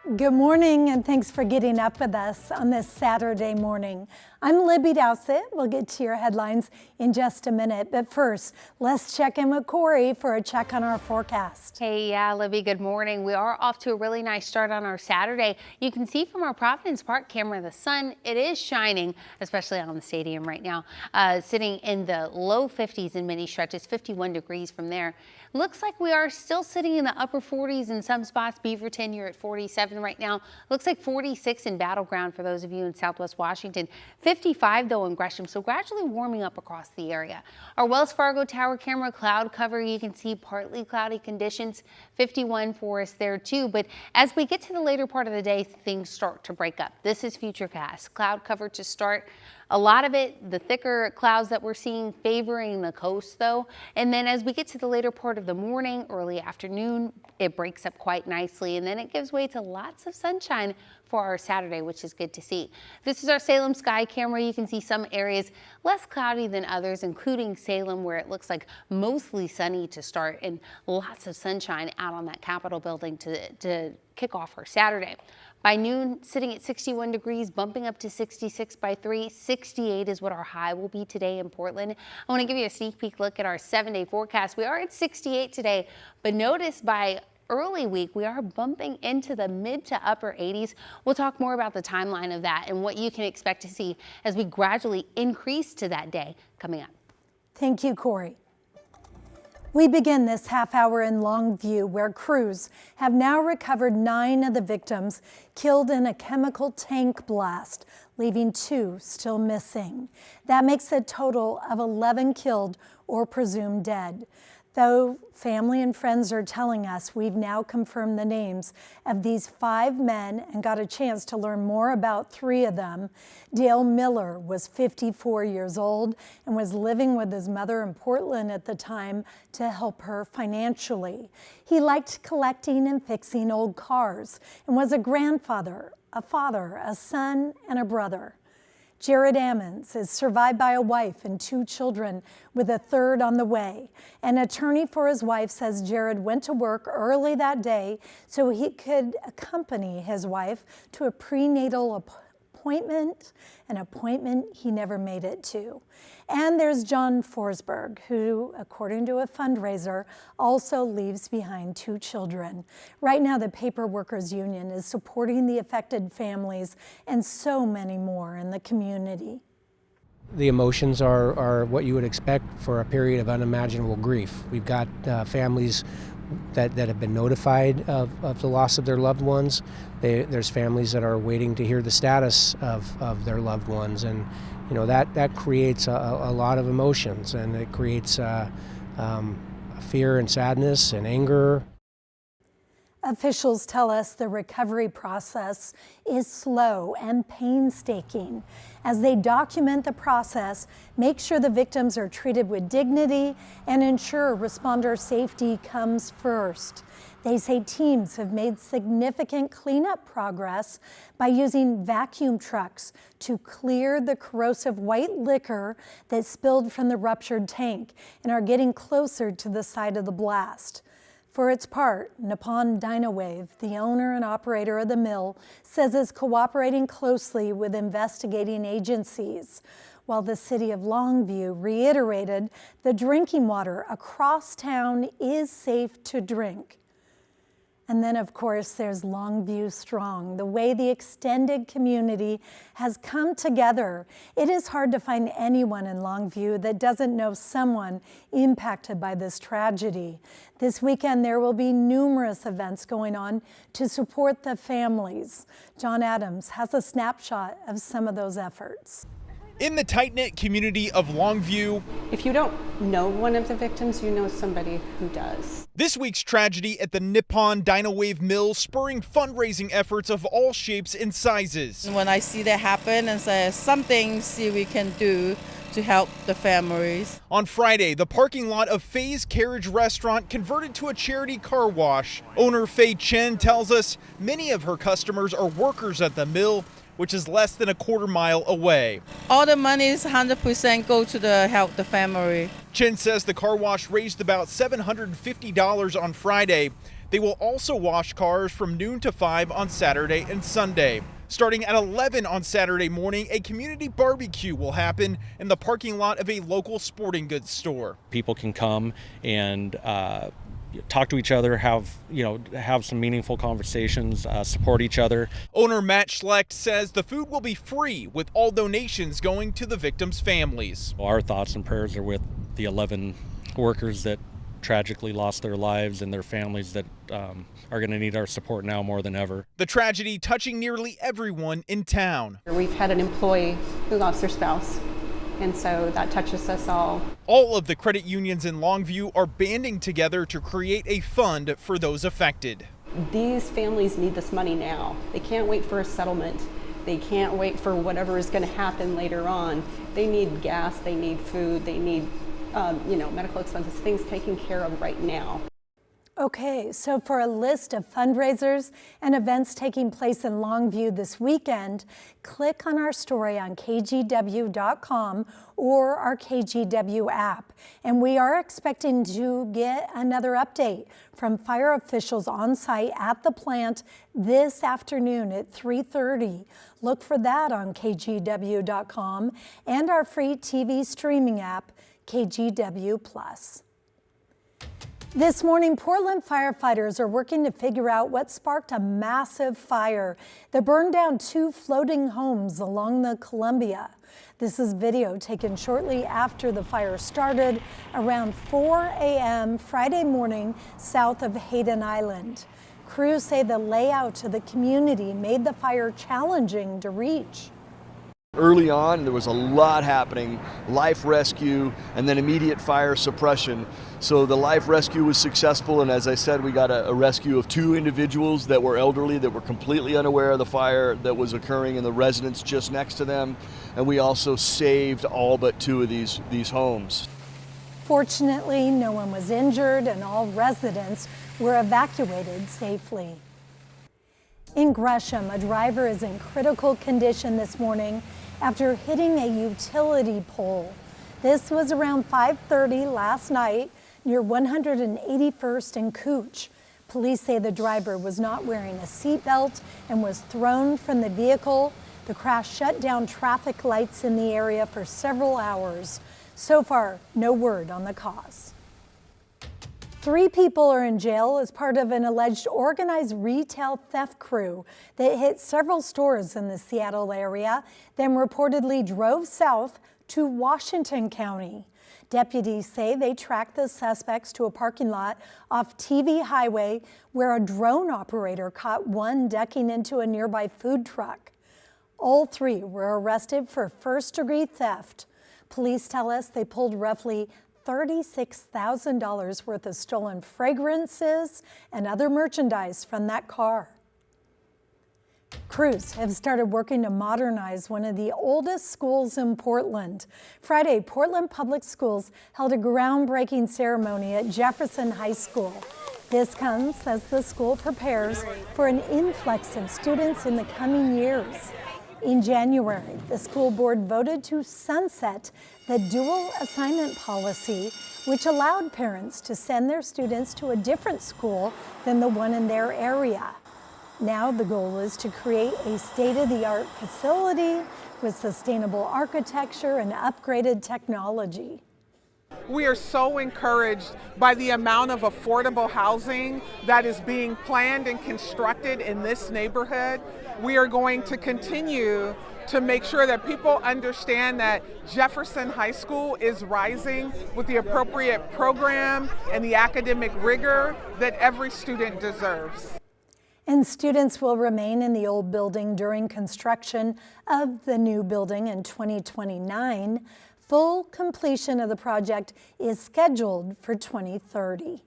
Good morning, and thanks for getting up with us on this Saturday morning. I'm Libby Dowsett. We'll get to your headlines in just a minute, but first, let's check in with Corey for a check on our forecast. Hey, yeah, Libby, good morning. We are off to a really nice start on our Saturday. You can see from our Providence Park camera, the sun, it is shining, especially on the stadium right now, sitting in the low 50s in many stretches, 51 degrees from there. Looks like we are still sitting in the upper 40s in some spots. Beaverton, you're at 47 right now. Looks like 46 in Battleground for those of you in Southwest Washington. 55 though in Gresham, so gradually warming up across the area. Our Wells Fargo Tower camera cloud cover, you can see partly cloudy conditions. 51 for us there too, but as we get to the later part of the day, things start to break up. This is Futurecast. Cloud cover to start. A lot of it, the thicker clouds that we're seeing favoring the coast though. And then as we get to the later part of the morning, early afternoon, it breaks up quite nicely. And then it gives way to lots of sunshine for our Saturday, which is good to see. This is our Salem sky camera. You can see some areas less cloudy than others, including Salem, where it looks like mostly sunny to start and lots of sunshine out on that Capitol building to kick off our Saturday. By noon, sitting at 61 degrees, bumping up to 66 by 3. 68 is what our high will be today in Portland. I want to give you a sneak peek look at our 7-day forecast. We are at 68 today, but notice by early week, we are bumping into the mid to upper 80s. We'll talk more about the timeline of that and what you can expect to see as we gradually increase to that day coming up. Thank you, Corey. We begin this half hour in Longview, where crews have now recovered 9 of the victims killed in a chemical tank blast, leaving 2 still missing. That makes a total of 11 killed or presumed dead. Though family and friends are telling us we've now confirmed the names of these 5 men and got a chance to learn more about 3 of them. Dale Miller was 54 years old and was living with his mother in Portland at the time to help her financially. He liked collecting and fixing old cars and was a grandfather, a father, a son, and a brother. Jared Ammons is survived by a wife and 2 children, with a third on the way. An attorney for his wife says Jared went to work early that day so he could accompany his wife to a prenatal appointment, an appointment he never made it to. And there's John Forsberg, who, according to a fundraiser, also leaves behind 2 children. Right now, the Paper Workers Union is supporting the affected families and so many more in the community. The emotions are what you would expect for a period of unimaginable grief. We've got families that have been notified of the loss of their loved ones. There's families that are waiting to hear the status of their loved ones, and you know that creates a lot of emotions, and it creates fear and sadness and anger. Officials tell us the recovery process is slow and painstaking. As they document the process, make sure the victims are treated with dignity and ensure responder safety comes first. They say teams have made significant cleanup progress by using vacuum trucks to clear the corrosive white liquor that spilled from the ruptured tank and are getting closer to the site of the blast. For its part, Nippon Dynawave, the owner and operator of the mill, says is cooperating closely with investigating agencies, while the city of Longview reiterated the drinking water across town is safe to drink. And then, of course, there's Longview Strong, the way the extended community has come together. It is hard to find anyone in Longview that doesn't know someone impacted by this tragedy. This weekend, there will be numerous events going on to support the families. John Adams has a snapshot of some of those efforts. In the tight-knit community of Longview, if you don't know one of the victims, you know somebody who does. This week's tragedy at the Nippon Dynawave mill spurring fundraising efforts of all shapes and sizes. When I see that happen and say something we can do to help the families. On Friday, the parking lot of Faye's Carriage Restaurant converted to a charity car wash. Owner Faye Chen tells us many of her customers are workers at the mill, which is less than a quarter-mile away. All the money is 100% go to the help the family. Chen says the car wash raised about $750 on Friday. They will also wash cars from noon to 5 on Saturday and Sunday. Starting at 11 on Saturday morning, a community barbecue will happen in the parking lot of a local sporting goods store. People can come and talk to each other, have some meaningful conversations, support each other. Owner Matt Schlecht says the food will be free, with all donations going to the victims' families. Our thoughts and prayers are with the 11 workers that tragically lost their lives and their families that are going to need our support now more than ever. The tragedy touching nearly everyone in town. We've had an employee who lost their spouse, and so that touches us all. All of the credit unions in Longview are banding together to create a fund for those affected. These families need this money now. They can't wait for a settlement. They can't wait for whatever is going to happen later on. They need gas, they need food, they need medical expenses, things taken care of right now. Okay, so for a list of fundraisers and events taking place in Longview this weekend, click on our story on KGW.com or our KGW app. And we are expecting to get another update from fire officials on site at the plant this afternoon at 3:30. Look for that on KGW.com and our free TV streaming app, KGW Plus. This morning, Portland firefighters are working to figure out what sparked a massive fire that burned down 2 floating homes along the Columbia. This is video taken shortly after the fire started around 4 a.m. Friday morning south of Hayden Island. Crews say the layout of the community made the fire challenging to reach. Early on, there was a lot happening, life rescue and then immediate fire suppression. So the life rescue was successful, and as I said, we got a rescue of 2 individuals that were elderly, that were completely unaware of the fire that was occurring in the residence just next to them. And we also saved all but 2 of these homes. Fortunately, no one was injured and all residents were evacuated safely. In Gresham, a driver is in critical condition this morning after hitting a utility pole. This was around 5:30 last night near 181st and Cooch. Police say the driver was not wearing a seatbelt and was thrown from the vehicle. The crash shut down traffic lights in the area for several hours. So far, no word on the cause. 3 people are in jail as part of an alleged organized retail theft crew that hit several stores in the Seattle area, then reportedly drove south to Washington County. Deputies say they tracked the suspects to a parking lot off TV Highway where a drone operator caught one ducking into a nearby food truck. All 3 were arrested for first-degree theft. Police tell us they pulled roughly $36,000 worth of stolen fragrances and other merchandise from that car. Crews have started working to modernize one of the oldest schools in Portland. Friday, Portland Public Schools held a groundbreaking ceremony at Jefferson High School. This comes as the school prepares for an influx of students in the coming years. In January, the school board voted to sunset the dual assignment policy, which allowed parents to send their students to a different school than the one in their area. Now the goal is to create a state-of-the-art facility with sustainable architecture and upgraded technology. We are so encouraged by the amount of affordable housing that is being planned and constructed in this neighborhood. We are going to continue to make sure that people understand that Jefferson High School is rising with the appropriate program and the academic rigor that every student deserves. And students will remain in the old building during construction of the new building in 2029. Full completion of the project is scheduled for 2030.